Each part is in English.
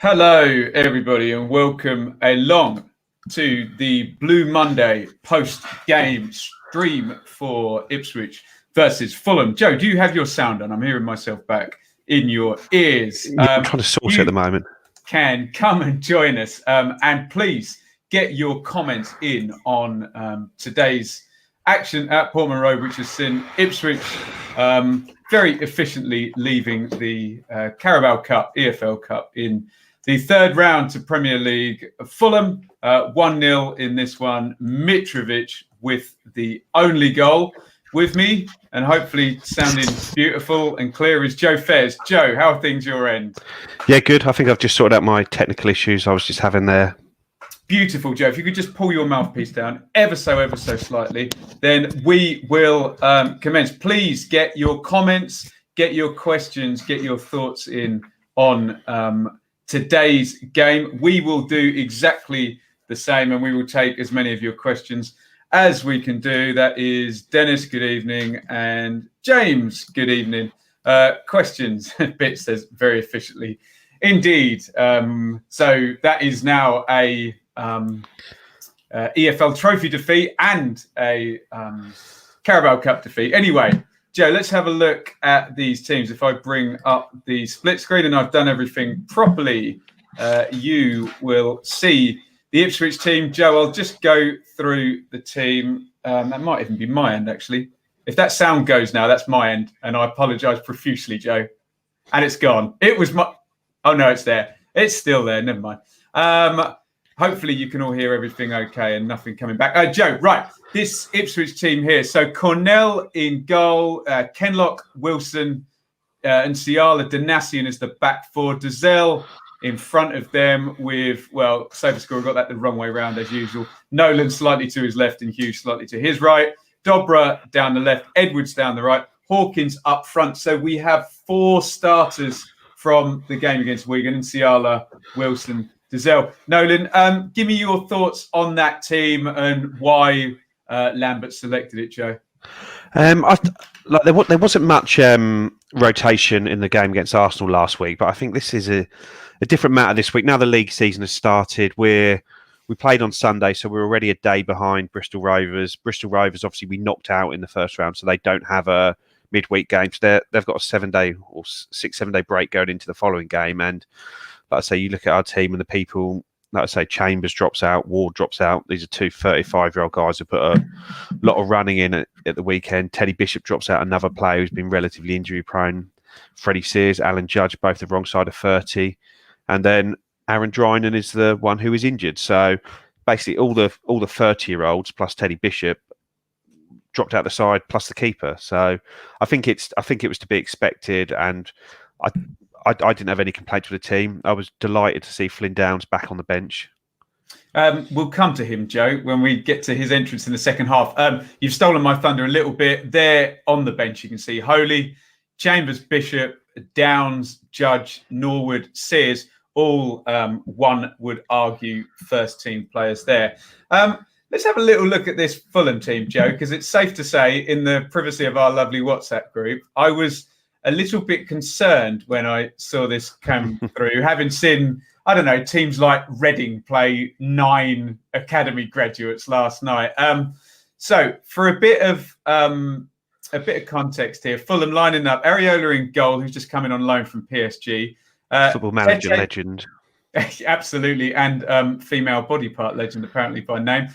Hello, everybody, and welcome along to the Blue Monday post-game stream for Ipswich versus Fulham. Joe, do you have your sound on? I'm hearing myself back in your ears. I'm trying to sort it at the moment. Can come and join us, and please get your comments in on today's action at Portman Road, which has seen Ipswich very efficiently leaving the Carabao Cup, EFL Cup in the third round to Premier League. Fulham 1-0 in this one. Mitrovic with the only goal. With me, and hopefully sounding beautiful and clear, is Joe Fez. Joe, how are things your end? Yeah, good. I think I've just sorted out my technical issues I was just having there. Beautiful, Joe. If you could just pull your mouthpiece down ever so slightly, then we will commence. Please get your comments, get your questions, get your thoughts in on today's game. We will do exactly the same, and we will take as many of your questions as we can do. That is Dennis, good evening, and James, good evening. Questions, Bit says very efficiently. Indeed. So that is now a EFL trophy defeat and a Carabao Cup defeat. Anyway, Joe, let's have a look at these teams. If I bring up the split screen and I've done everything properly, you will see the Ipswich team. Joe, I'll just go through the team. That might even be my end, actually. If that sound goes now, that's my end. And I apologise profusely, Joe. And it's gone. It was my... Oh, no, it's there. It's still there. Never mind. Hopefully you can all hear everything okay and nothing coming back. Joe, right. This Ipswich team here. So Cornell in goal, Kenlock, Wilson, and Ciala Danassian is the back four. Dazelle in front of them with, well, SofaScore got that the wrong way around as usual. Nolan slightly to his left and Hughes slightly to his right. Dobra down the left, Edwards down the right, Hawkins up front. So we have four starters from the game against Wigan: and Ciala, Wilson, Dazelle. Nolan, give me your thoughts on that team and why Lambert selected it, Joe. There wasn't much rotation in the game against Arsenal last week, but I think this is a different matter this week. Now the league season has started. We played on Sunday, so we're already a day behind Bristol Rovers. Bristol Rovers, obviously, we knocked out in the first round, so they don't have a midweek game. So they've got a 7-day or 6-7 day break going into the following game. And like I say, you look at our team and the people, like I say, Chambers drops out, Ward drops out. These are two 35-year-old guys who put a lot of running in at the weekend. Teddy Bishop drops out, another player who's been relatively injury prone. Freddie Sears, Alan Judge, both the wrong side of 30. And then Aaron Drinan is the one who is injured. So basically all the 30-year-olds plus Teddy Bishop dropped out the side plus the keeper. So I think it was to be expected, and I didn't have any complaints with the team. I was delighted to see Flynn Downs back on the bench. We'll come to him, Joe, when we get to his entrance in the second half. You've stolen my thunder a little bit. There on the bench, you can see Holy, Chambers, Bishop, Downs, Judge, Norwood, Sears, all one would argue first team players there. Let's have a little look at this Fulham team, Joe, because it's safe to say in the privacy of our lovely WhatsApp group, I was a little bit concerned when I saw this come through, having seen, I don't know, teams like Reading play 9 academy graduates last night. So for a bit of context here, Fulham lining up, Areola in goal, who's just coming on loan from PSG. Football manager legend. Absolutely, and female body part legend, apparently by name.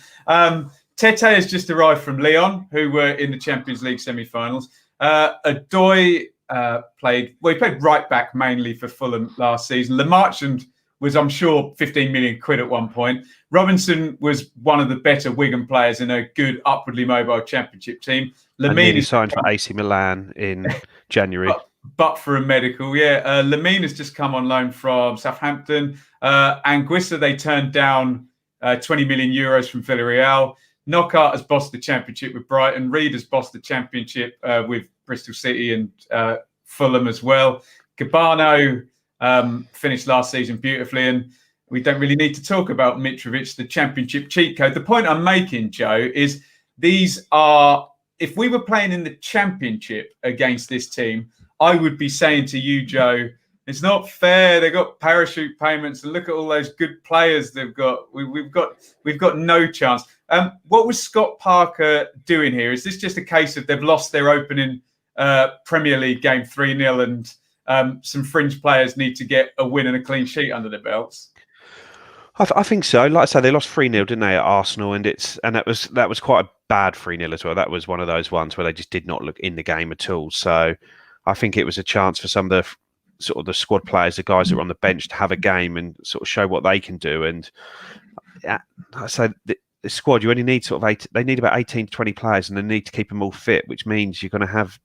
Tete has just arrived from Lyon, who were in the Champions League semi-finals. Adoy played right back mainly for Fulham last season. Lemarchand was, I'm sure, 15 million quid at one point. Robinson was one of the better Wigan players in a good, upwardly mobile Championship team. Lamine signed for AC Milan in January. But for a medical, yeah. Lamine has just come on loan from Southampton. Anguissa, they turned down 20 million euros from Villarreal. Knockaert has bossed the Championship with Brighton. Reed has bossed the Championship with Bristol City and Fulham as well. Cabano finished last season beautifully, and we don't really need to talk about Mitrovic, the Championship cheat code. The point I'm making, Joe, is these are, if we were playing in the Championship against this team, I would be saying to you, Joe, It's not fair. They've got parachute payments, and look at all those good players they've got. We've got no chance. What was Scott Parker doing here? Is this just a case of they've lost their opening Premier League game 3-0, and some fringe players need to get a win and a clean sheet under their belts? I think so. Like I say, they lost 3-0, didn't they, at Arsenal, and that was quite a bad 3-0 as well. That was one of those ones where they just did not look in the game at all. So I think it was a chance for some of the sort of the squad players, the guys that are on the bench, to have a game and sort of show what they can do. And I say the squad, you only need sort of they need about 18 to 20 players, and they need to keep them all fit, which means you're going to have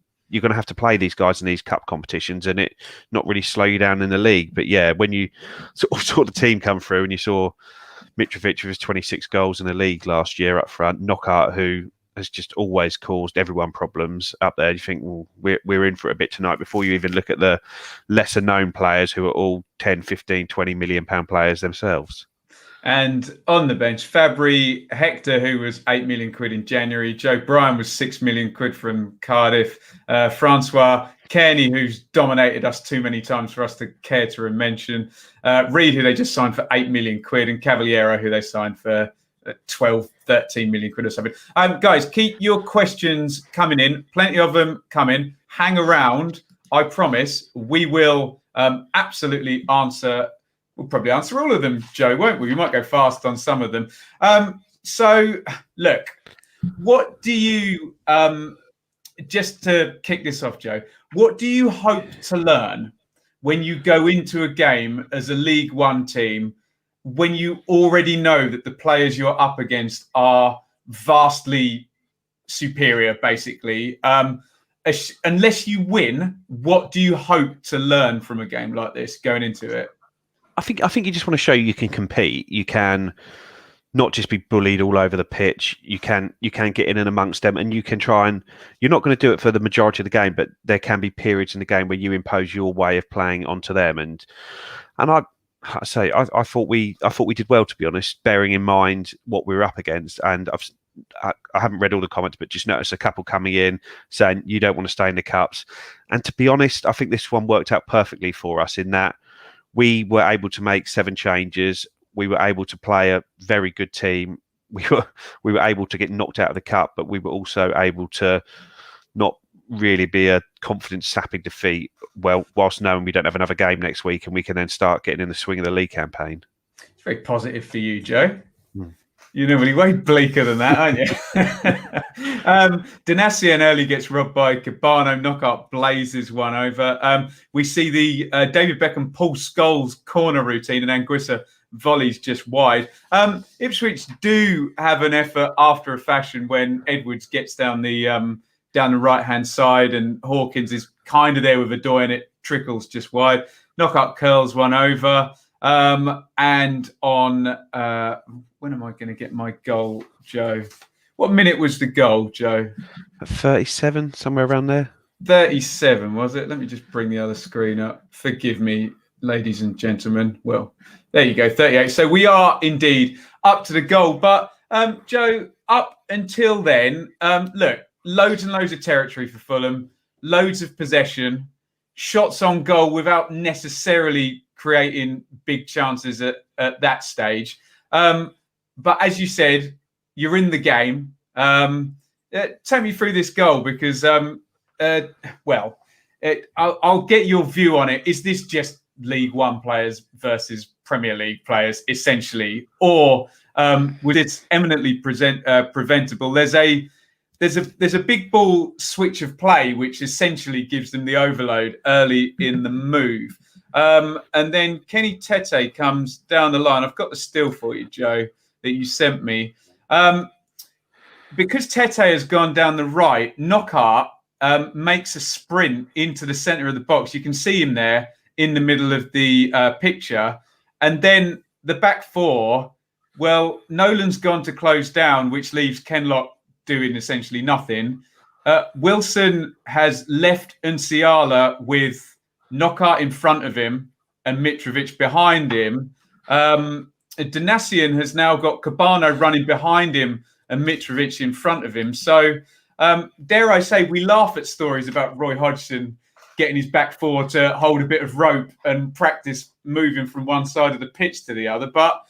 to play these guys in these cup competitions and it not really slow you down in the league. But yeah, when you saw the team come through and you saw Mitrovic with his 26 goals in the league last year up front, Knockaert, who has just always caused everyone problems up there, you think, well, we're in for a bit tonight, before you even look at the lesser known players who are all 10, 15, 20 million pound players themselves. And on the bench, Fabry, Hector, who was 8 million quid in January. Joe Bryan was 6 million quid from Cardiff. Francois Kearney, who's dominated us too many times for us to care to mention. Reed, who they just signed for 8 million quid. And Cavaliero, who they signed for 12, 13 million quid or something. Guys, keep your questions coming in. Plenty of them coming. Hang around. I promise we will absolutely answer. We'll probably answer all of them, Joe, won't we? We might go fast on some of them. So, look, what do you, just to kick this off, Joe, what do you hope to learn when you go into a game as a League One team, when you already know that the players you're up against are vastly superior, basically? Unless you win, what do you hope to learn from a game like this going into it? I think you just want to show you can compete. You can not just be bullied all over the pitch. You can get in and amongst them, and you can try and. You're not going to do it for the majority of the game, but there can be periods in the game where you impose your way of playing onto them. And I thought we did well, to be honest, bearing in mind what we were up against. And I haven't read all the comments, but just noticed a couple coming in saying you don't want to stay in the cups. And to be honest, I think this one worked out perfectly for us in that we were able to make 7 changes. We were able to play a very good team. We were able to get knocked out of the cup, but we were also able to not really be a confidence sapping defeat. Well, whilst knowing we don't have another game next week, and we can then start getting in the swing of the league campaign. It's very positive for you, Joe. You're normally way bleaker than that, aren't you? Donacien early gets robbed by Cabano. Knockaert blazes one over. We see the David Beckham Paul Scholes corner routine, and Anguissa volleys just wide. Ipswich do have an effort after a fashion when Edwards gets down the right hand side, and Hawkins is kind of there with Adoy, and it trickles just wide. Knockaert curls one over. And on when am I going to get my goal, Joe? What minute was the goal, Joe? 37, somewhere around there. 37, was it? Let me just bring the other screen up. Forgive me, ladies and gentlemen. Well, there you go, 38. So we are indeed up to the goal. But Joe, up until then, look, loads and loads of territory for Fulham, loads of possession, shots on goal without necessarily creating big chances at that stage. But as you said, you're in the game. Take me through this goal because, I'll get your view on it. Is this just League One players versus Premier League players, essentially? Or was it eminently preventable? There's a big ball switch of play, which essentially gives them the overload early in the move. And then Kenny Tete comes down the line. I've got the still for you, Joe, that you sent me. Because Tete has gone down the right, Knockaert makes a sprint into the centre of the box. You can see him there in the middle of the picture. And then the back four, well, Nolan's gone to close down, which leaves Kenlock doing essentially nothing. Wilson has left Nsiala with Knockaert in front of him and Mitrovic behind him. Donacien has now got Cabano running behind him and Mitrovic in front of him. So, dare I say, we laugh at stories about Roy Hodgson getting his back four to hold a bit of rope and practice moving from one side of the pitch to the other. But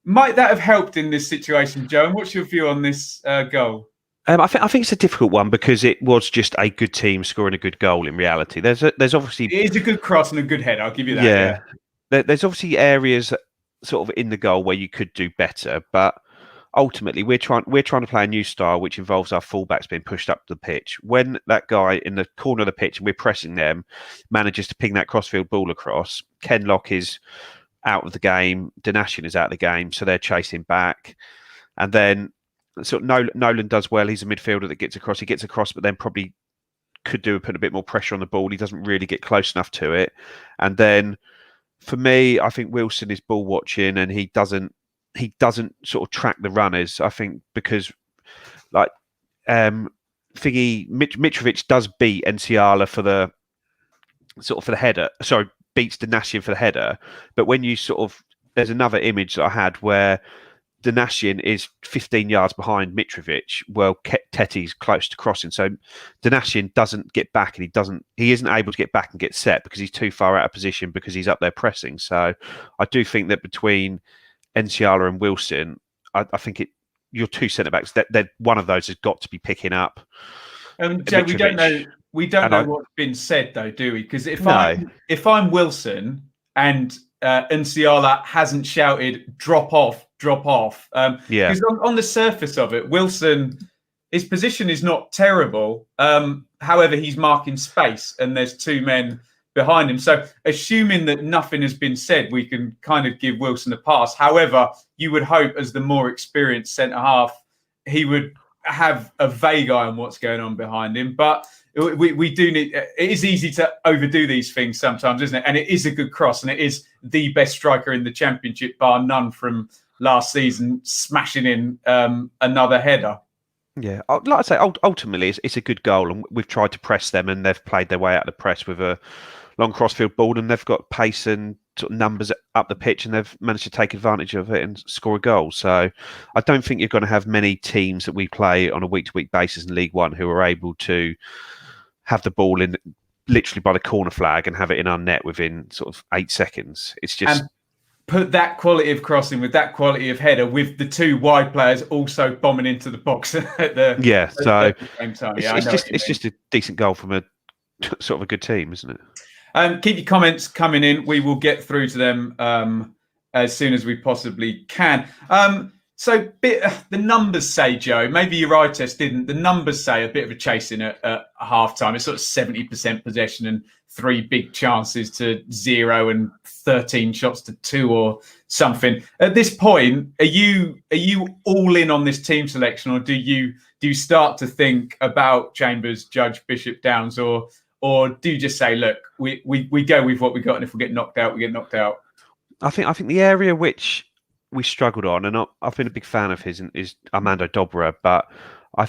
might that have helped in this situation, Joe? And what's your view on this goal? I think it's a difficult one because it was just a good team scoring a good goal. In reality, there's obviously it is a good cross and a good head. I'll give you that. Yeah. There's obviously areas sort of in the goal where you could do better, but ultimately we're trying to play a new style which involves our fullbacks being pushed up the pitch. When that guy in the corner of the pitch and we're pressing them manages to ping that crossfield ball across, Kenlock is out of the game, Donashian is out of the game, so they're chasing back, and then sort of Nolan does well. He's a midfielder that gets across. He gets across, but then probably could do put a bit more pressure on the ball. He doesn't really get close enough to it. And then for me, I think Wilson is ball watching, and he doesn't sort of track the runners. I think because like Mitrovic does beat Enciala for the header. Sorry, beats Donashian for the header. But when you there's another image that I had where Donashian is 15 yards behind Mitrovic. Well, Tetty's close to crossing, so Donashian doesn't get back, and he isn't able to get back and get set because he's too far out of position because he's up there pressing. So I do think that between Enciala and Wilson, I think your two centre backs, that one of those has got to be picking up. Joe, we don't know what's been said though, do we? Because if I'm Wilson and Enciala hasn't shouted drop off. Because on the surface of it, Wilson, his position is not terrible. However, he's marking space and there's two men behind him. So assuming that nothing has been said, we can kind of give Wilson a pass. However, you would hope as the more experienced centre-half, he would have a vague eye on what's going on behind him. But we do need, it is easy to overdo these things sometimes, isn't it? And it is a good cross, and it is the best striker in the Championship, bar none, from last season, smashing in another header. Yeah, like I say, ultimately it's a good goal, and we've tried to press them, and they've played their way out of the press with a long crossfield ball, and they've got pace and sort of numbers up the pitch, and they've managed to take advantage of it and score a goal. So I don't think you're going to have many teams that we play on a week-to-week basis in League One who are able to have the ball in literally by the corner flag and have it in our net within sort of 8 seconds. It's just... put that quality of crossing with that quality of header with the two wide players also bombing into the box at the same time. It's just a decent goal from a sort of a good team, isn't it? Keep your comments coming in. We will get through to them as soon as we possibly can. So the numbers say, Joe, maybe your eye test didn't. The numbers say a bit of a chasing at half time. It's sort of 70% possession and 3 big chances to 0 and 13 shots to 2 or something. At this point, are you all in on this team selection, or do you start to think about Chambers, Judge, Bishop, Downs, or do you just say, look, we go with what we got, and if we get knocked out, we get knocked out? I think the area which we struggled on, and I've been a big fan of his, is Armando Dobra, but I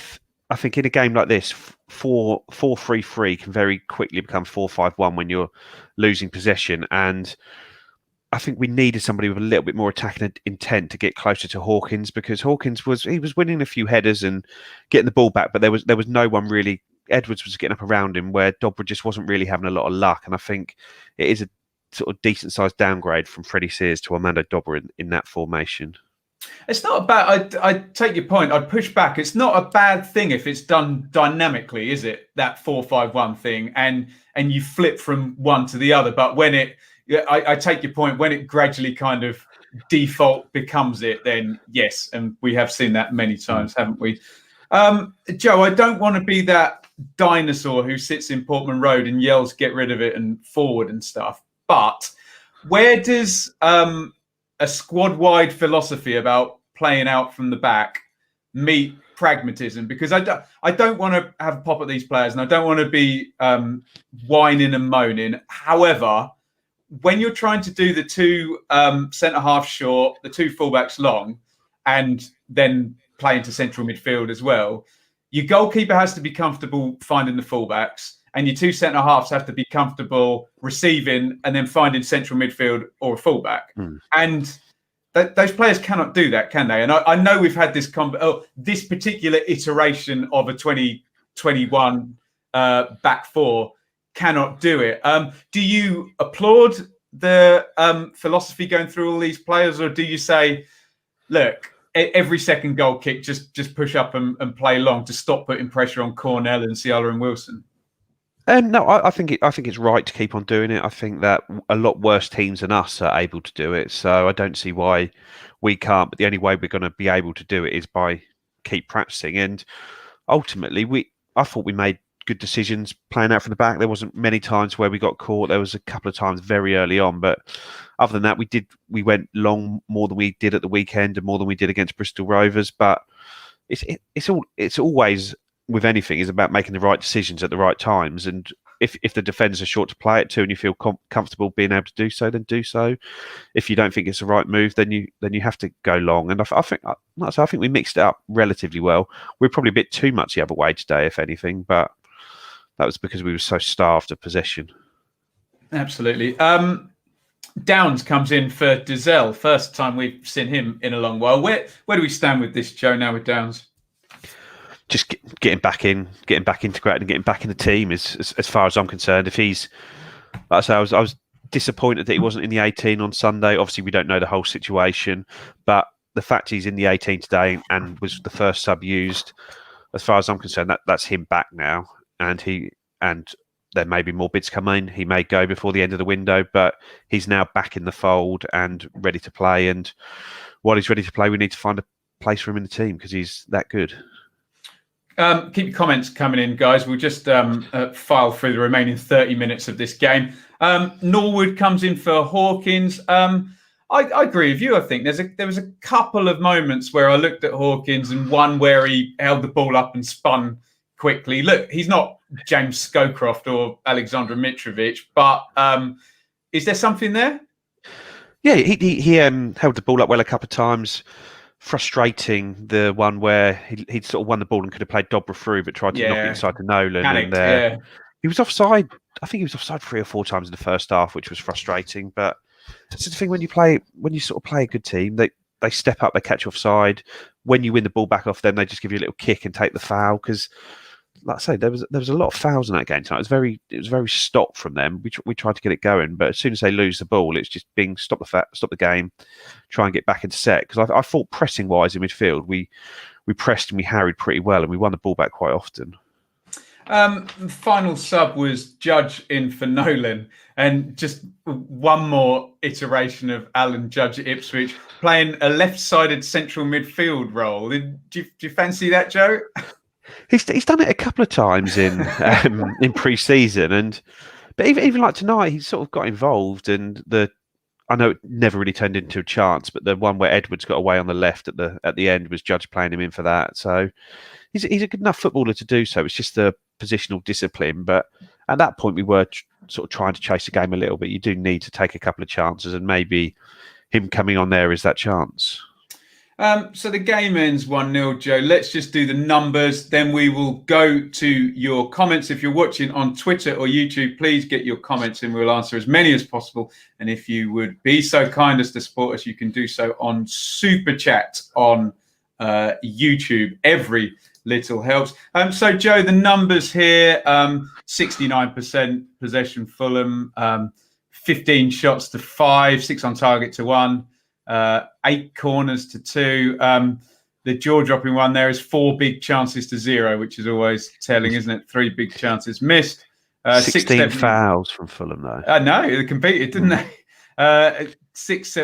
think in a game like this, 4-3-3 can very quickly become 4-5-1 when you're losing possession. And I think we needed somebody with a little bit more attacking intent to get closer to Hawkins, because Hawkins was winning a few headers and getting the ball back, but there was no one really. Edwards was getting up around him, where Dobra just wasn't really having a lot of luck. And I think it is a sort of decent sized downgrade from Freddie Sears to Armando Dobra in that formation. It's not a bad. I take your point. I'd push back. It's not a bad thing if it's done dynamically, is it? That 4-5-1 thing, and you flip from one to the other. But when I take your point. When it gradually kind of default becomes it, then yes, and we have seen that many times, haven't we? Joe, I don't want to be that dinosaur who sits in Portman Road and yells "get rid of it" and forward and stuff. But where does a squad-wide philosophy about playing out from the back meet pragmatism? Because I don't want to have a pop at these players, and I don't want to be whining and moaning. However, when you're trying to do the two centre-half short, the two fullbacks long, and then play into central midfield as well, your goalkeeper has to be comfortable finding the fullbacks, and your two centre-halves have to be comfortable receiving and then finding central midfield or a fullback. And those players cannot do that, can they? And I know we've had this this particular iteration of a 2021 back four cannot do it. Do you applaud the philosophy going through all these players, or do you say, look, every second goal kick, just push up and play long to stop putting pressure on Cornell and Ciala and Wilson? No, I think it's right to keep on doing it. I think that a lot worse teams than us are able to do it, so I don't see why we can't. But the only way we're going to be able to do it is by keep practicing. And ultimately, I thought we made good decisions playing out from the back. There wasn't many times where we got caught. There was a couple of times very early on, but other than that, we went long more than we did at the weekend and more than we did against Bristol Rovers. But it's always with anything is about making the right decisions at the right times. And if the defenders are short to play it to and you feel comfortable being able to do so, then do so. If you don't think it's the right move, then you have to go long. And I think we mixed it up relatively well. We're probably a bit too much the other way today, if anything, but that was because we were so starved of possession. Absolutely. Downs comes in for Dizelle. First time we've seen him in a long while. Where do we stand with this, Joe, now with Downs? Just getting back integrated and getting back in the team is as far as I'm concerned. If he's, like I say, I was disappointed that he wasn't in the 18 on Sunday. Obviously, we don't know the whole situation, but the fact he's in the 18 today and was the first sub used, as far as I'm concerned, that's him back now. And there may be more bids coming. He may go before the end of the window, but he's now back in the fold and ready to play. And while he's ready to play, we need to find a place for him in the team because he's that good. Keep your comments coming in, guys. We'll just file through the remaining 30 minutes of this game. Norwood comes in for Hawkins. I agree with you. I think there was a couple of moments where I looked at Hawkins and one where he held the ball up and spun quickly. Look, he's not James Scowcroft or Alexander Mitrovic, but is there something there? Yeah, he held the ball up well a couple of times. Frustrating, the one where he'd sort of won the ball and could have played Dobra through, but tried to knock it inside to Nolan. Panicked, he was offside. I think he was offside 3 or 4 times in the first half, which was frustrating. But it's the thing when you sort of play a good team, they step up, they catch you offside. When you win the ball back off them, they just give you a little kick and take the foul. Because, like I say, there was a lot of fouls in that game tonight. It was very stopped from them. We tried to get it going, but as soon as they lose the ball, it's just being stop the game, try and get back into set. Because I thought pressing wise in midfield, we pressed and we harried pretty well, and we won the ball back quite often. Final sub was Judge in for Nolan, and just one more iteration of Alan Judge at Ipswich playing a left-sided central midfield role. Do you fancy that, Joe? He's done it a couple of times in pre-season, but even like tonight, he sort of got involved. And I know it never really turned into a chance, but the one where Edwards got away on the left at the end was Judge playing him in for that. So he's a good enough footballer to do so. It's just the positional discipline. But at that point, we were sort of trying to chase the game a little bit. You do need to take a couple of chances, and maybe him coming on there is that chance. So the game ends 1-0, Joe. Let's just do the numbers. Then we will go to your comments. If you're watching on Twitter or YouTube, please get your comments in. We'll answer as many as possible. And if you would be so kind as to support us, you can do so on Super Chat on YouTube. Every little helps. So, Joe, the numbers here, 69% possession Fulham, 15 shots to 5, 6 on target to 1. 8 corners to 2. The jaw-dropping one there is 4 big chances to 0, which is always telling, isn't it? 3 big chances missed. 16 fouls from Fulham, though. I know they competed, didn't they? 6.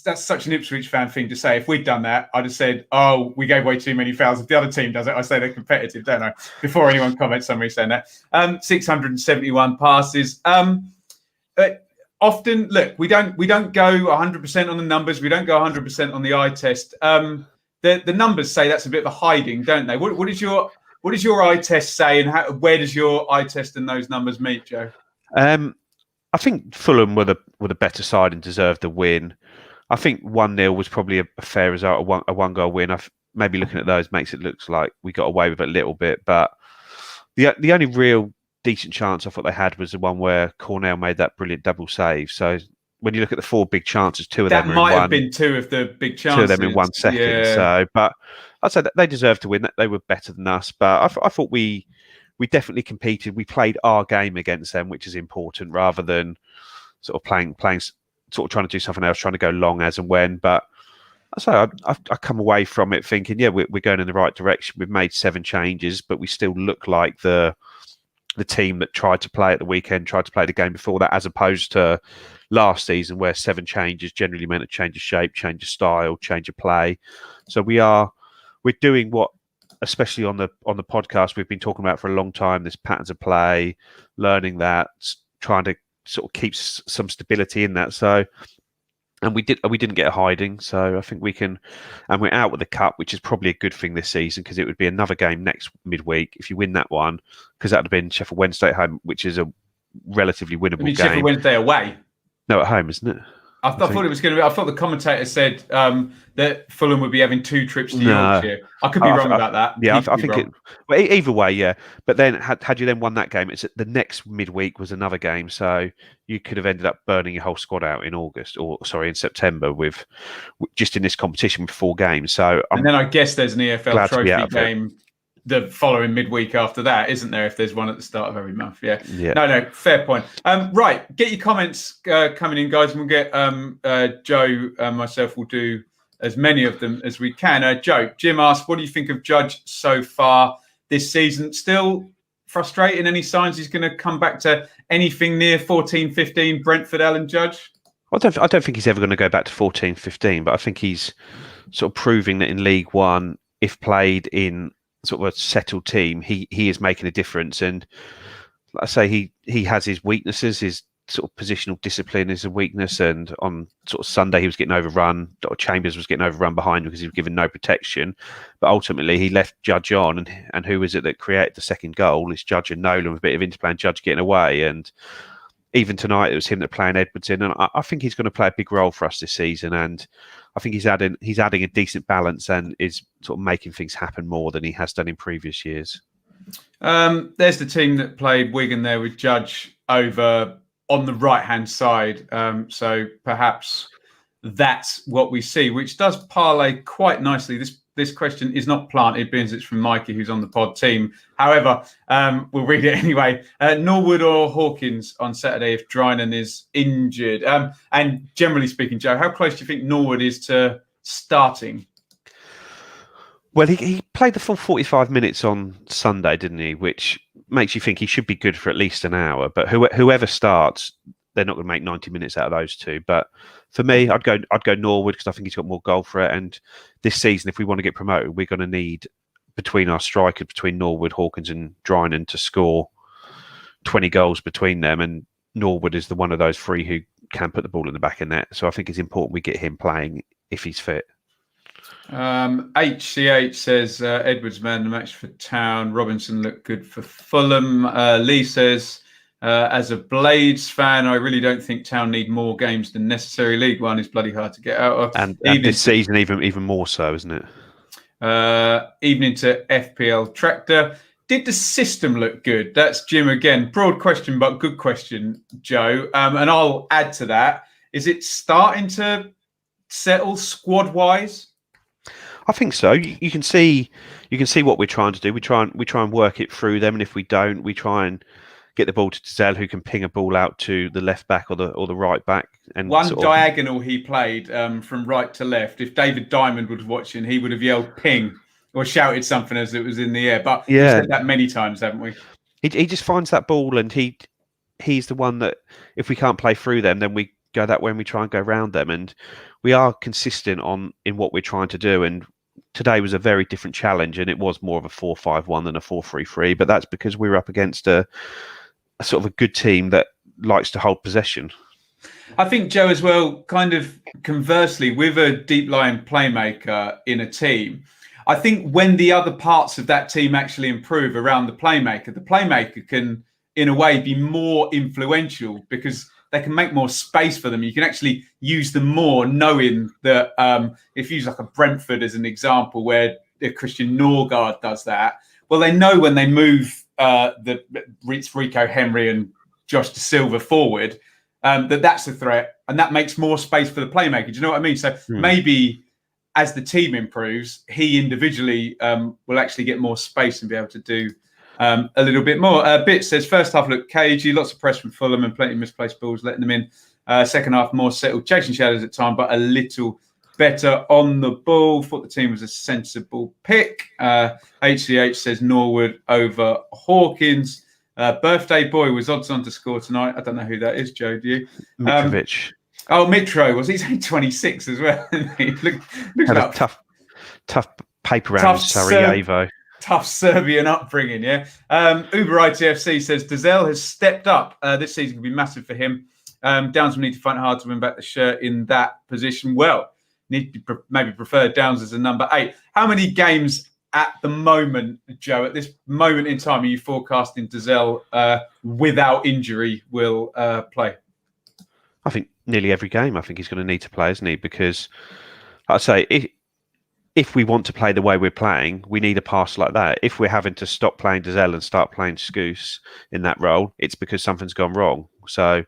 That's such an Ipswich fan thing to say. If we'd done that, I'd have said, "Oh, we gave away too many fouls." If the other team does it, I say they're competitive, don't I? Before anyone comments on me saying that. 671 passes. Often, look, we don't go 100% on the numbers. We don't go 100% on the eye test. The numbers say that's a bit of a hiding, don't they? What does your eye test say, and where does your eye test and those numbers meet, Joe? I think Fulham were the better side and deserved the win. I think 1-0 was probably a fair result, a one goal win. Maybe looking at those makes it look like we got away with it a little bit, but the only real decent chance I thought they had was the one where Cornell made that brilliant double save. So when you look at the 4 big chances, 2 of them might have been 2 of the big chances. 2 of them in 1 second. Yeah. So, but I'd say that they deserved to win. They were better than us, but I thought we we definitely competed. We played our game against them, which is important, rather than sort of playing, sort of trying to do something else, trying to go long as and when. But so I come away from it thinking, yeah, we're going in the right direction. We've made 7 changes, but we still look like the team that tried to play at the weekend, tried to play the game before that, as opposed to last season where 7 changes generally meant a change of shape, change of style, change of play. So we're doing what, especially on the podcast, we've been talking about for a long time, this patterns of play, learning that, trying to sort of keep some stability in that. So, and we didn't get a hiding. So I think we can, and we're out with the cup, which is probably a good thing this season, because it would be another game next midweek if you win that one, because that would have been Sheffield Wednesday at home, which is a relatively winnable game. Sheffield Wednesday away. No, at home, isn't it? I thought it was going to be. I thought the commentator said that Fulham would be having 2 trips to Yorkshire. I could be wrong about that. Yeah, I think it. Well, either way, yeah. But then, had you then won that game, it's the next midweek was another game, so you could have ended up burning your whole squad out in in September with just in this competition with 4 games. So, and then I guess there's an EFL Trophy game the following midweek after that, isn't there? If there's one at the start of every month, yeah. No, fair point. Right, get your comments coming in, guys, and we'll get Joe and myself will do as many of them as we can. Jim asks, what do you think of Judge so far this season? Still frustrating? Any signs he's going to come back to anything near 14-15 Brentford, Alan Judge? I don't think he's ever going to go back to 14-15, but I think he's sort of proving that in League One, if played in sort of a settled team, he is making a difference. And like I say, he has his weaknesses. His sort of positional discipline is a weakness, and on sort of Sunday he was getting overrun. Chambers was getting overrun behind him because he was given no protection, but ultimately he left Judge on, and who is it that created the second goal? It's Judge and Nolan with a bit of interplay, and Judge getting away. And even tonight it was him that playing Edwards in, and I think he's going to play a big role for us this season. And I think he's adding a decent balance and is sort of making things happen more than he has done in previous years. There's the team that played Wigan there with Judge over on the right-hand side. So perhaps that's what we see, which does parlay quite nicely. This question is not planted, being it's from Mikey, who's on the pod team. However, we'll read it anyway. Norwood or Hawkins on Saturday if Drinan is injured? And generally speaking, Joe, how close do you think Norwood is to starting? Well, he played the full 45 minutes on Sunday, didn't he? Which makes you think he should be good for at least an hour. But whoever starts, they're not going to make 90 minutes out of those two. But for me, I'd go Norwood because I think he's got more goal threat. And this season, if we want to get promoted, we're going to need, between our strikers, between Norwood, Hawkins and Drinan, to score 20 goals between them. And Norwood is the one of those 3 who can put the ball in the back of net. So I think it's important we get him playing if he's fit. HCH says Edwards man the match for Town. Robinson looked good for Fulham. Lee says, as a Blades fan, I really don't think Town need more games than necessary. League One is bloody hard to get out of. And this season even more so, isn't it? Evening to FPL Tractor. Did the system look good? That's Jim again. Broad question, but good question, Joe. And I'll add to that. Is it starting to settle squad-wise? I think so. You can see what we're trying to do. We try and work it through them, and if we don't, we try and get the ball to Giselle, who can ping a ball out to the left back or the right back. And one diagonal he played from right to left. If David Diamond was watching, he would have yelled "ping" or shouted something as it was in the air. But we've said that many times, haven't we? He just finds that ball, and he's the one that if we can't play through them, then we go that way and we try and go around them. And we are consistent in what we're trying to do. And today was a very different challenge, and it was more of a 4-5-1 than a 4-3-3. But that's because we were up against a sort of a good team that likes to hold possession. I think, Joe, as well, kind of conversely, with a deep-lying playmaker in a team, I think when the other parts of that team actually improve around the playmaker can, in a way, be more influential because they can make more space for them. You can actually use them more, knowing that if you use like a Brentford as an example, where Christian Norgard does that, well, they know when they move Rico Henry and Josh De Silva forward, that's a threat, and that makes more space for the playmaker. Do you know what I mean? So maybe as the team improves, he individually will actually get more space and be able to do a little bit more. Bit says, first half looked cagey, lots of press from Fulham and plenty of misplaced balls, letting them in. Second half more settled, chasing shadows at time, but a little better on the ball. Thought the team was a sensible pick. HCH says Norwood over Hawkins. Birthday boy was odds on to score tonight. I don't know who that is, Joe. Do you? Mitrovic. Mitro was. He's only 26 as well. Look Had a tough paper round in Sarajevo. Tough Serbian upbringing, yeah. Uber ITFC says Dazelle has stepped up. This season could be massive for him. Downs will need to fight hard to win back the shirt in that position. Well, need to maybe prefer Downs as a number 8. How many games at the moment, Joe, at this moment in time, are you forecasting Dazelle without injury will play? I think nearly every game I think he's going to need to play, isn't he? Because, I'd say, if we want to play the way we're playing, we need a pass like that. If we're having to stop playing Dazelle and start playing Scouse in that role, it's because something's gone wrong. So,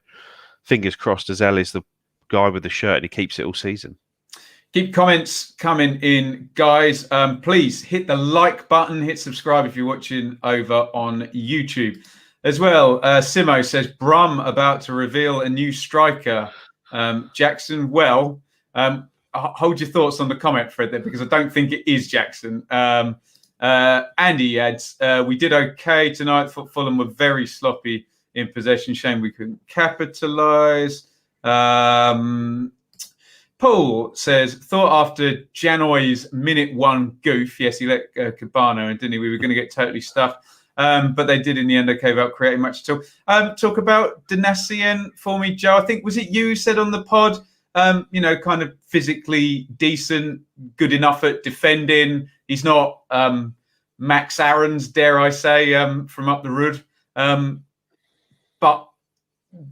fingers crossed, Dazelle is the guy with the shirt and he keeps it all season. Keep comments coming in, guys. Please hit the like button, hit subscribe if you're watching over on YouTube. As well, Simo says, Brum about to reveal a new striker. Jackson, well, hold your thoughts on the comment thread there, because I don't think it is Jackson. Andy adds, we did okay tonight. Fulham were very sloppy in possession. Shame we couldn't capitalise. Paul says, thought after Janoy's minute 1 goof, yes, he let Cabano in, didn't he? We were going to get totally stuffed. But they did in the end, okay, without creating much at all. Talk about Donacien for me, Joe. I think, was it you who said on the pod, kind of physically decent, good enough at defending. He's not Max Aarons, dare I say, from up the road, but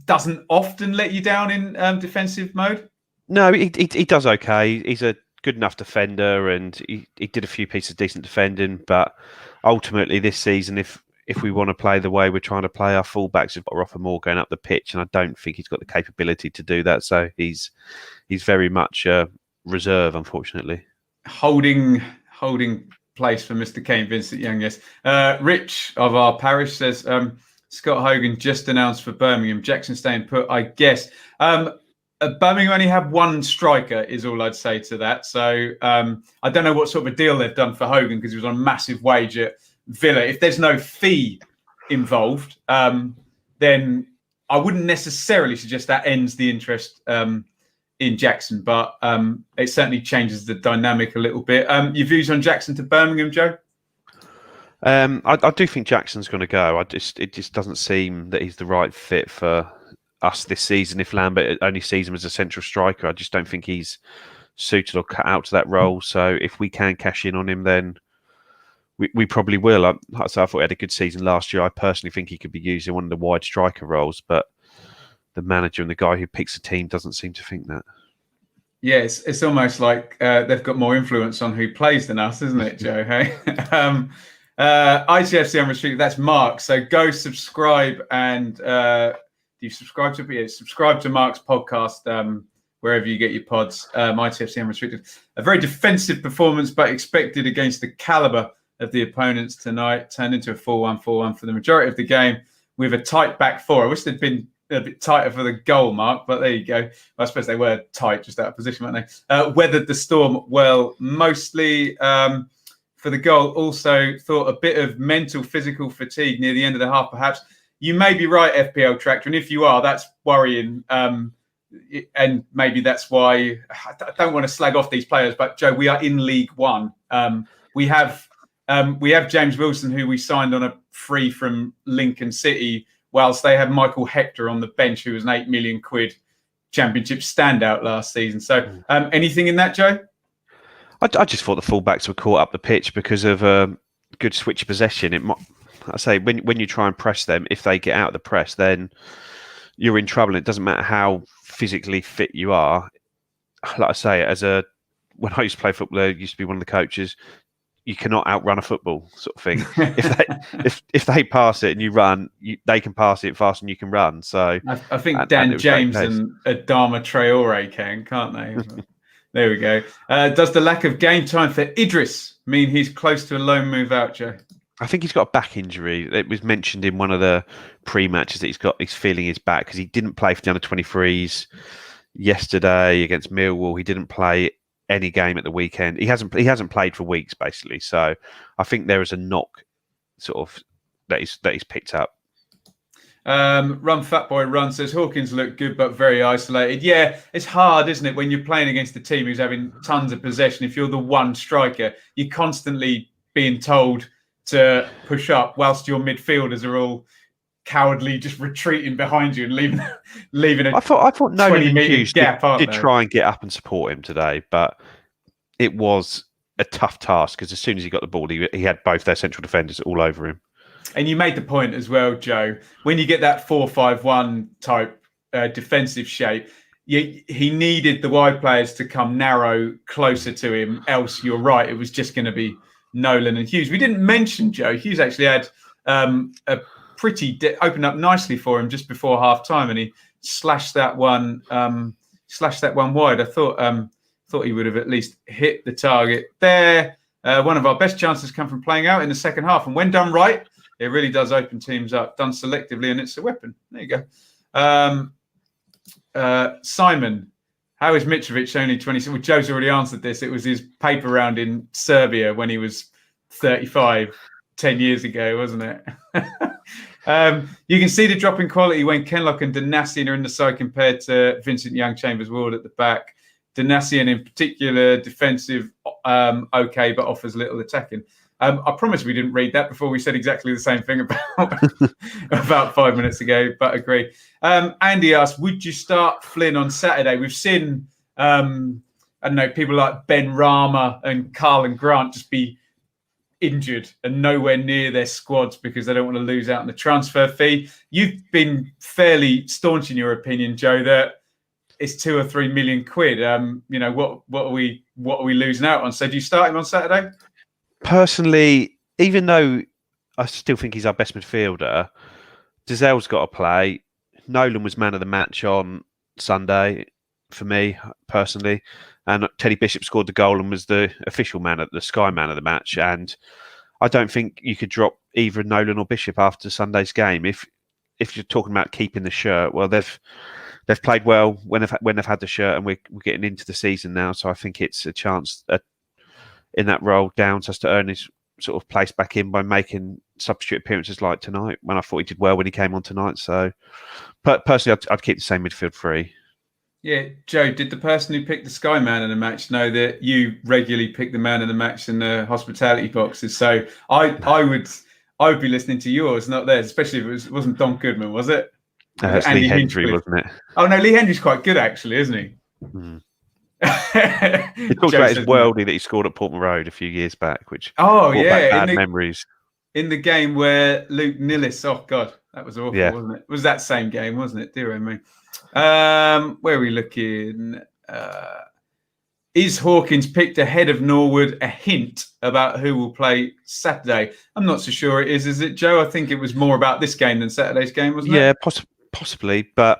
doesn't often let you down in defensive mode. No, he does okay. He's a good enough defender, and he did a few pieces of decent defending. But ultimately, this season, if we want to play the way we're trying to play, our fullbacks have got to offer more going up the pitch, and I don't think he's got the capability to do that. So he's very much a reserve, unfortunately. Holding place for Mr. Kane Vincent Young. Yes, Rich of our parish says Scott Hogan just announced for Birmingham. Jackson staying put, I guess. Birmingham only have one striker, is all I'd say to that. So I don't know what sort of a deal they've done for Hogan, because he was on a massive wage at Villa. If there's no fee involved, then I wouldn't necessarily suggest that ends the interest in Jackson, but it certainly changes the dynamic a little bit. Your views on Jackson to Birmingham, Joe? I do think Jackson's going to go. It just doesn't seem that he's the right fit for us this season. If Lambert only sees him as a central striker, I just don't think he's suited or cut out to that role. So if we can cash in on him, then we probably will. I thought he had a good season last year. I personally think he could be used in one of the wide striker roles, but the manager and the guy who picks the team doesn't seem to think that. Yeah, it's almost like they've got more influence on who plays than us, isn't it, Joe? Hey, ITFC Unrestricted, that's Mark. So go subscribe and do you subscribe to it? Yeah, subscribe to Mark's podcast wherever you get your pods. ITFC Unrestricted. A very defensive performance, but expected against the calibre of the opponents tonight. Turned into a 4-1-4-1 for the majority of the game with a tight back four. I wish they'd been a bit tighter for the goal, Mark, but there you go. I suppose they were tight, just out of position, weren't they? Weathered the storm well, mostly. For the goal, also thought a bit of mental, physical fatigue near the end of the half, perhaps. You may be right, FPL Tractor, and if you are, that's worrying. And maybe that's why I don't want to slag off these players, but Joe, we are in League One. We have James Wilson, who we signed on a free from Lincoln City, whilst they have Michael Hector on the bench, who was an £8 million Championship standout last season. So anything in that, Joe? I just thought the fullbacks were caught up the pitch because of good switch possession. I say when you try and press them, if they get out of the press, then you're in trouble. It doesn't matter how physically fit you are. Like I say, when I used to play football, I used to be one of the coaches. You cannot outrun a football, sort of thing. if they pass it and you run, they can pass it faster than you can run. So I think Dan James and Adama Traore can't they? There we go. Does the lack of game time for Idris mean he's close to a loan move out, Joe? I think he's got a back injury. It was mentioned in one of the pre-matches that he's feeling his back because he didn't play for the under-23s yesterday against Millwall. He didn't play any game at the weekend. He hasn't played for weeks basically. So I think there is a knock sort of that he's picked up. Run Fat Boy Run says Hawkins looked good but very isolated. Yeah, it's hard, isn't it, when you're playing against a team who's having tons of possession. If you're the one striker, you're constantly being told to push up whilst your midfielders are all cowardly just retreating behind you and leaving a I thought Nolan and Hughes gap, did try and get up and support him today, but it was a tough task because as soon as he got the ball, he had both their central defenders all over him. And you made the point as well, Joe, when you get that 4-5-1 type defensive shape, he needed the wide players to come narrow closer to him. Else, you're right, it was just going to be Nolan and Hughes. We didn't mention Joe. Hughes actually had a pretty opened up nicely for him just before half time, and he slashed that one wide. I thought he would have at least hit the target there. One of our best chances come from playing out in the second half, and when done right, it really does open teams up. Done selectively, and it's a weapon. There you go. Simon, how is Mitrovic only 26? Well, Joe's already answered this. It was his paper round in Serbia when he was 35, 10 years ago, wasn't it? You can see the drop in quality when Kenlock and Danassian are in the side compared to Vincent Young, Chambers, Ward at the back. Danassian in particular, defensive, okay, but offers little attacking. I promise we didn't read that before we said exactly the same thing about 5 minutes ago, but agree. Andy asked, would you start Flynn on Saturday? We've seen, I don't know, people like Ben Rama and Carlin Grant just be injured and nowhere near their squads because they don't want to lose out on the transfer fee. You've been fairly staunch in your opinion, Joe, that it's 2 or 3 million quid. What are we losing out on? So do you start him on Saturday? Personally, even though I still think he's our best midfielder, Dazzel's got to play. Nolan was man of the match on Sunday for me, personally. And Teddy Bishop scored the goal and was the official the Sky man of the match. And I don't think you could drop either Nolan or Bishop after Sunday's game. If you're talking about keeping the shirt, well, they've played well when they've had the shirt, and we're getting into the season now. So I think it's a chance in that role down to us to earn his sort of place back in by making substitute appearances like tonight, when I thought he did well when he came on tonight. So personally, I'd keep the same midfield three. Yeah, Joe, did the person who picked the Sky man in the match know that you regularly pick the man in the match in the hospitality boxes? So I would be listening to yours, not theirs, especially if it wasn't Don Goodman, was it? It's Lee Hendry, wasn't it? Oh no, Lee Hendry's quite good actually, isn't he? Mm. He talked about his worldie that he scored at Portman Road a few years back, which brought back bad memories. In the game where Luke Nillis, oh God, that was awful, wasn't it? It was that same game, wasn't it? Dear me. Where are we looking? Is Hawkins picked ahead of Norwood a hint about who will play Saturday? I'm not so sure it is it, Joe? I think it was more about this game than Saturday's game, wasn't it? Yeah, possibly. But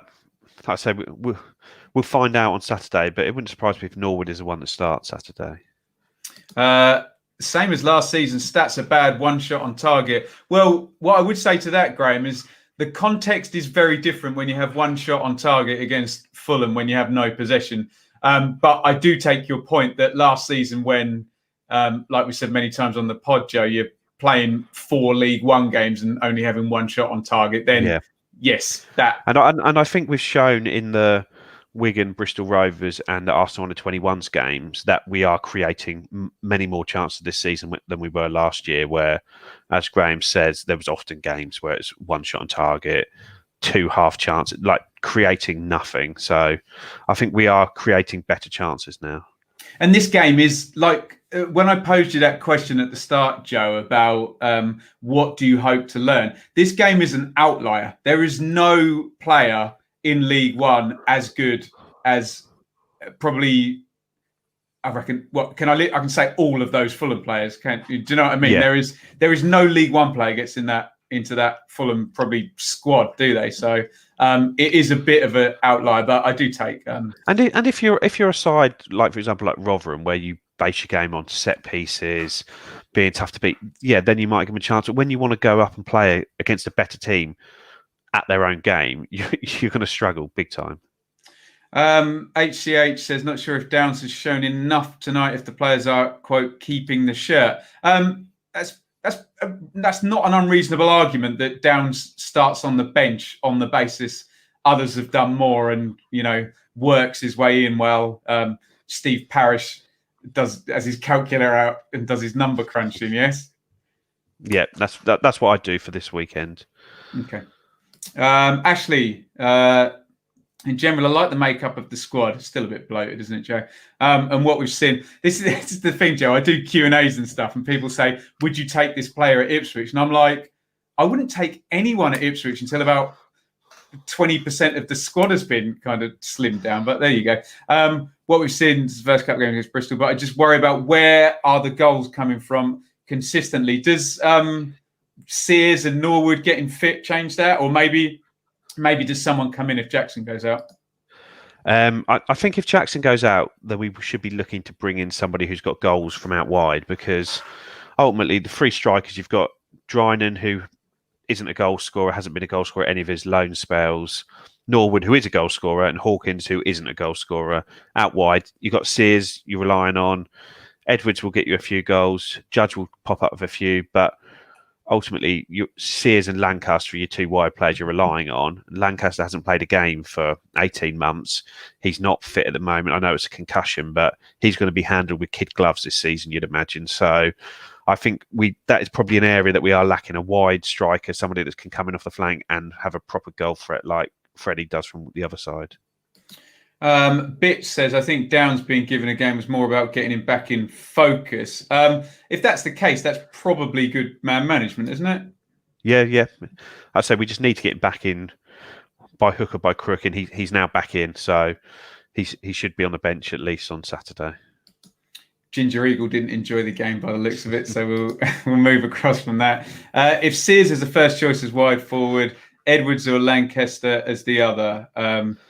like I say, we'll find out on Saturday. But it wouldn't surprise me if Norwood is the one that starts Saturday. Same as last season, stats are bad, one shot on target. Well, what I would say to that, Graham, is the context is very different when you have one shot on target against Fulham when you have no possession. But I do take your point that last season when, like we said many times on the pod, Joe, you're playing 4 League One games and only having one shot on target, then yes, that. And I think we've shown in the Wigan, Bristol Rovers and the Arsenal under 21s games that we are creating many more chances this season than we were last year, where, as Graham says, there was often games where it's one shot on target, 2 half chances, like creating nothing. So I think we are creating better chances now. And this game is like, when I posed you that question at the start, Joe, about what do you hope to learn? This game is an outlier. There is no player in League One as good as probably, I reckon, what can I can say all of those Fulham players. Do you know what I mean? Yeah. There is no League One player gets into that Fulham probably squad, do they? So it is a bit of an outlier, but I do take. And if you're a side like, for example, like Rotherham, where you base your game on set pieces, being tough to beat, then you might give them a chance. But when you want to go up and play against a better team at their own game, you're going to struggle big time. HCH says, not sure if Downs has shown enough tonight if the players are, quote, keeping the shirt. That's not an unreasonable argument that Downs starts on the bench on the basis others have done more and, works his way in well. Steve Parish has his calculator out and does his number crunching, yes? Yeah, that's what I do for this weekend. Okay. Ashley, in general, I like the makeup of the squad. It's still a bit bloated, isn't it, Joe? And what we've seen, this is the thing, Joe. I do Q&As and stuff, and people say, would you take this player at Ipswich? And I'm like, I wouldn't take anyone at Ipswich until about 20% of the squad has been kind of slimmed down. But there you go. What we've seen is the first couple of games against Bristol, but I just worry about where are the goals coming from consistently. Does Sears and Norwood getting fit change that? Or maybe does someone come in if Jackson goes out? I think if Jackson goes out, then we should be looking to bring in somebody who's got goals from out wide, because ultimately the three strikers, you've got Drynan, who isn't a goal scorer, hasn't been a goal scorer at any of his loan spells, Norwood, who is a goal scorer, and Hawkins, who isn't a goal scorer. Out wide, you've got Sears you're relying on. Edwards will get you a few goals. Judge will pop up with a few, but ultimately, Sears and Lancaster are your two wide players you're relying on. Lancaster hasn't played a game for 18 months. He's not fit at the moment. I know it's a concussion, but he's going to be handled with kid gloves this season, you'd imagine. So I think that is probably an area that we are lacking, a wide striker, somebody that can come in off the flank and have a proper goal threat like Freddie does from the other side. Bitch says, I think Downs being given a game was more about getting him back in focus. If that's the case, that's probably good man management, isn't it? Yeah. I'd say we just need to get him back in by hook or by crook, and he's now back in, so he should be on the bench at least on Saturday. Ginger Eagle didn't enjoy the game by the looks of it, so we'll move across from that. If Sears is the first choice as wide forward, Edwards or Lancaster as the other.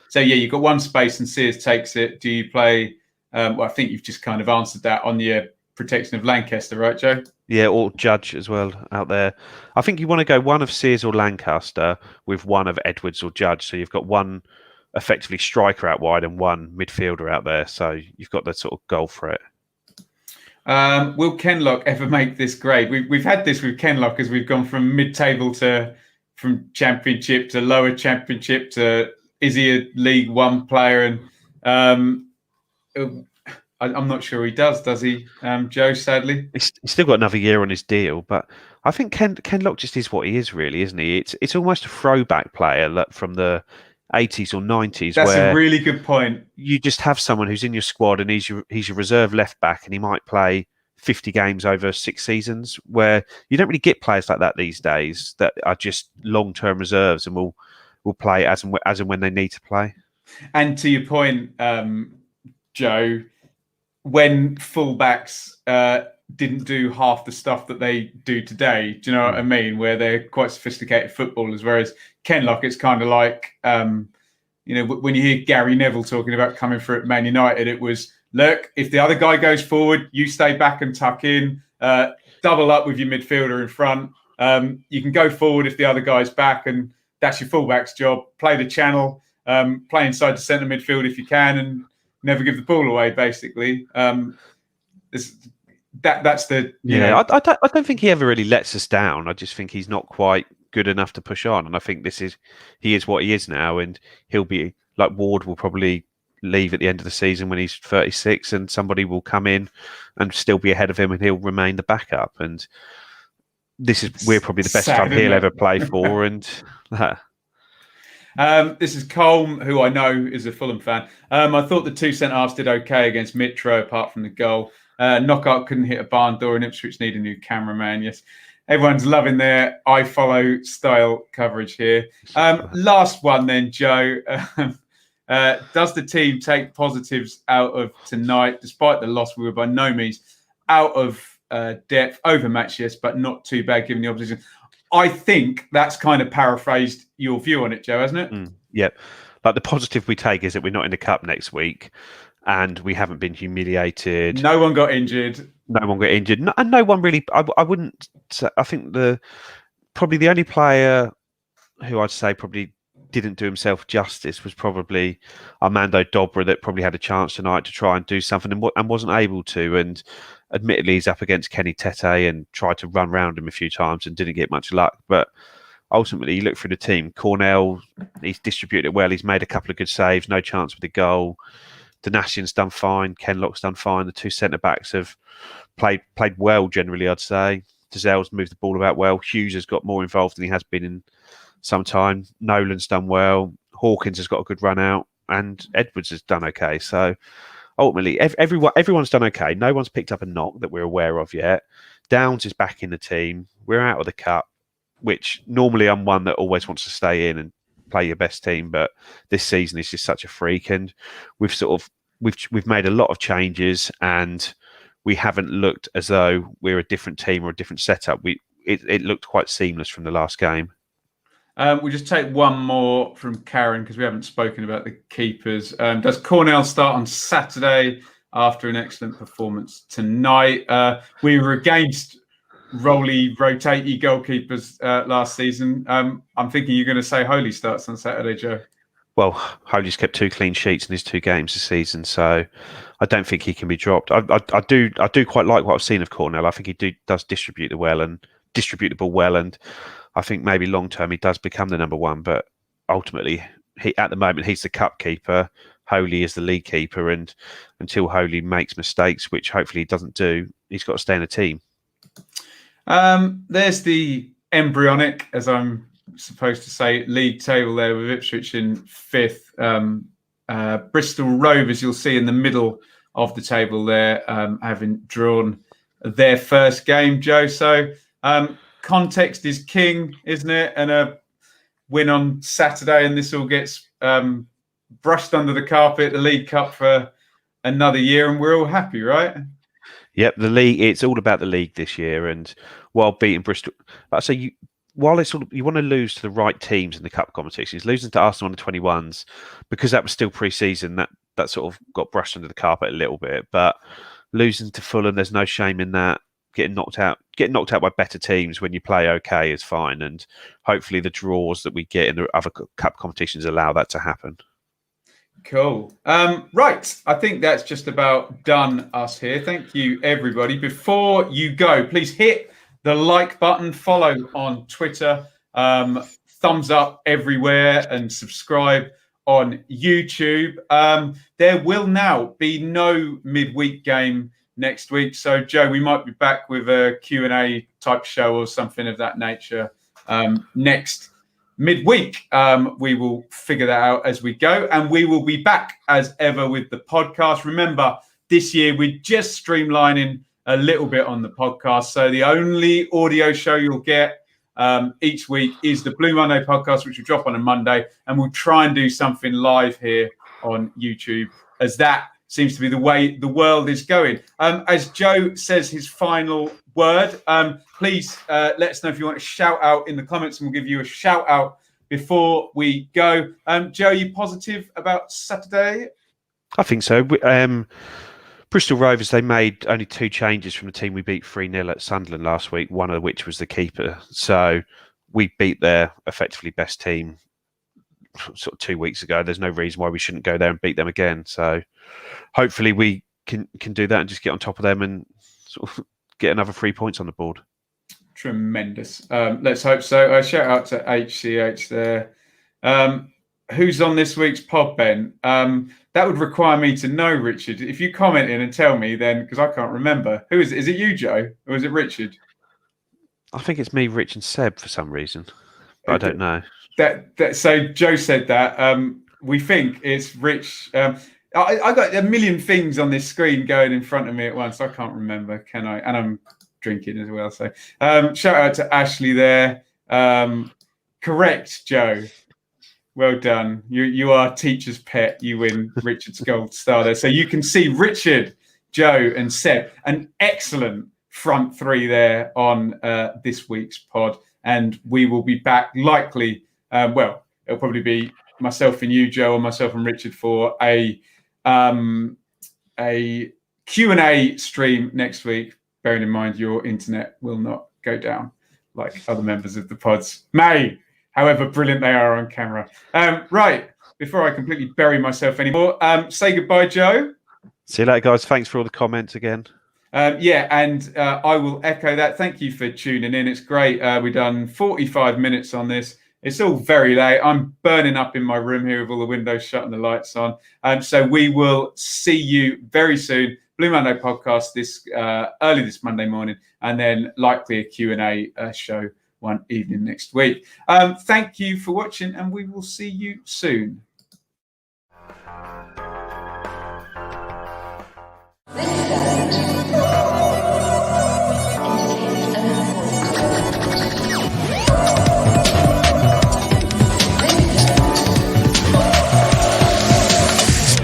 So, you've got one space and Sears takes it. Do you play? I think you've just kind of answered that on your protection of Lancaster, right, Joe? Yeah, or Judge as well out there. I think you want to go one of Sears or Lancaster with one of Edwards or Judge. So you've got one effectively striker out wide and one midfielder out there. So you've got the sort of goal threat. Will Kenlock ever make this grade? We've had this with Kenlock as we've gone from mid-table from Championship to lower Championship to is he a League One player? And I'm not sure he does he, Joe, sadly? He's still got another year on his deal, but I think Kenlock just is what he is, really, isn't he? It's almost a throwback player from the 80s or 90s. That's where a really good point. You just have someone who's in your squad and he's your reserve left back, and he might play 50 games over 6 seasons, where you don't really get players like that these days that are just long-term reserves and will play as and when they need to play. And to your point, Joe, when fullbacks didn't do half the stuff that they do today, do you know what I mean? Where they're quite sophisticated footballers, whereas Kenlock, it's kind of like, when you hear Gary Neville talking about coming through at Man United, it was, look, if the other guy goes forward, you stay back and tuck in, double up with your midfielder in front. You can go forward if the other guy's back, and that's your fullback's job. Play the channel, play inside the centre midfield if you can, and never give the ball away, basically. That's the... I don't think he ever really lets us down. I just think he's not quite good enough to push on. And I think he is what he is now, and he'll be, like Ward will probably leave at the end of the season when he's 36, and somebody will come in and still be ahead of him, and he'll remain the backup. And we're probably the best club he'll ever play for. And this is Colm, who I know is a Fulham fan. I thought the two centre-halves did okay against Mitro, apart from the goal. Knockout couldn't hit a barn door, and Ipswich need a new cameraman. Yes, everyone's loving their I follow style coverage here. Last one then, Joe. Does the team take positives out of tonight? Despite the loss, we were by no means out of depth, overmatched, yes, but not too bad given the opposition. I think that's kind of paraphrased your view on it, Joe, hasn't it? Yeah. Like, the positive we take is that we're not in the cup next week. and we haven't been humiliated. No one got injured. And no one really. I wouldn't. I think probably the only player who I'd say probably didn't do himself justice was probably Armando Dobra, that probably had a chance tonight to try and do something and wasn't able to. And admittedly, he's up against Kenny Tete and tried to run round him a few times and didn't get much luck. But ultimately, you look through the team. Cornell, he's distributed it well. He's made a couple of good saves. No chance with the goal. Donatian's done fine. Kenlock's done fine. The two centre backs have played well generally, I'd say. Dazell's moved the ball about well. Hughes has got more involved than he has been in some time. Nolan's done well. Hawkins has got a good run out, and Edwards has done okay. So ultimately, everyone's done okay. No one's picked up a knock that we're aware of yet. Downs is back in the team. We're out of the cup, which normally I'm one that always wants to stay in and play your best team, but this season is just such a freak, and we've made a lot of changes, and we haven't looked as though we're a different team or a different setup. It looked quite seamless from the last game. We'll just take one more from Karen because we haven't spoken about the keepers. Does Cornell start on Saturday after an excellent performance tonight? We were against rotatey goalkeepers last season. I'm thinking you're going to say Holy starts on Saturday, Joe. Well, Holy's kept 2 clean sheets in his 2 games this season, so I don't think he can be dropped. I do quite like what I've seen of Cornell. I think he does distribute the ball well, and I think maybe long term he does become the number 1. But ultimately, at the moment he's the cup keeper. Holy is the league keeper, and until Holy makes mistakes, which hopefully he doesn't do, he's got to stay in the team. There's the embryonic, as I'm supposed to say, league table there with Ipswich in 5th. Bristol Rovers, you'll see in the middle of the table there, having drawn their first game, Joe. So context is king, isn't it? And a win on Saturday, and this all gets brushed under the carpet, the League Cup for another year, and we're all happy, right? Yep, the league. It's all about the league this year, and while beating Bristol, I say while it's you want to lose to the right teams in the cup competitions, losing to Arsenal under 21s because that was still pre-season. That sort of got brushed under the carpet a little bit, but losing to Fulham, there's no shame in that. Getting knocked out by better teams when you play okay is fine, and hopefully the draws that we get in the other cup competitions allow that to happen. Cool. Right. I think that's just about done us here. Thank you, everybody. Before you go, please hit the like button, follow on Twitter, thumbs up everywhere, and subscribe on YouTube. There will now be no midweek game next week. So, Joe, we might be back with a Q&A type show or something of that nature next midweek. We will figure that out as we go, and we will be back as ever with the podcast. Remember, this year we're just streamlining a little bit on the podcast, so the only audio show you'll get each week is the Blue Monday podcast, which will drop on a Monday, and we'll try and do something live here on YouTube, as that seems to be the way the world is going. As Joe says his final word, please let us know if you want a shout out in the comments, and we'll give you a shout out before we go. Joe, are you positive about Saturday? I think so. Bristol Rovers, they made only 2 changes from the team we beat 3-0 at Sunderland last week, one of which was the keeper. So we beat their effectively best team sort of 2 weeks ago. There's no reason why we shouldn't go there and beat them again. So hopefully we can do that and just get on top of them and sort of get another 3 points on the board. Tremendous. Let's hope so. Shout out to HCH there. Who's on this week's pod, Ben? That would require me to know, Richard. If you comment in and tell me, then, because I can't remember. Who is it? Is it you, Joe? Or is it Richard? I think it's me, Rich, and Seb for some reason. But I don't know. So Joe said that. We think it's Rich. I got a million things on this screen going in front of me at once. I can't remember, can I? And I'm drinking as well. So shout out to Ashley there. Correct, Joe. Well done. You are teacher's pet. You win Richard's gold star there. So you can see Richard, Joe, and Seb, an excellent front 3 there on this week's pod. And we will be back likely. Well, it'll probably be myself and you, Joe, or myself and Richard for a a Q&A stream next week. Bearing in mind your internet will not go down like other members of the pods may, however brilliant they are on camera. Right, before I completely bury myself anymore, say goodbye, Joe. See you later, guys. Thanks for all the comments again. And I will echo that. Thank you for tuning in. It's great. We've done 45 minutes on this. It's all very late. I'm burning up in my room here with all the windows shut and the lights on. So we will see you very soon. Blue Monday podcast early this Monday morning, and then likely a Q&A show one evening next week. Thank you for watching, and we will see you soon.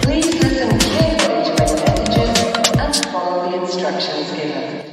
Please listen carefully to any messages and follow the instructions given.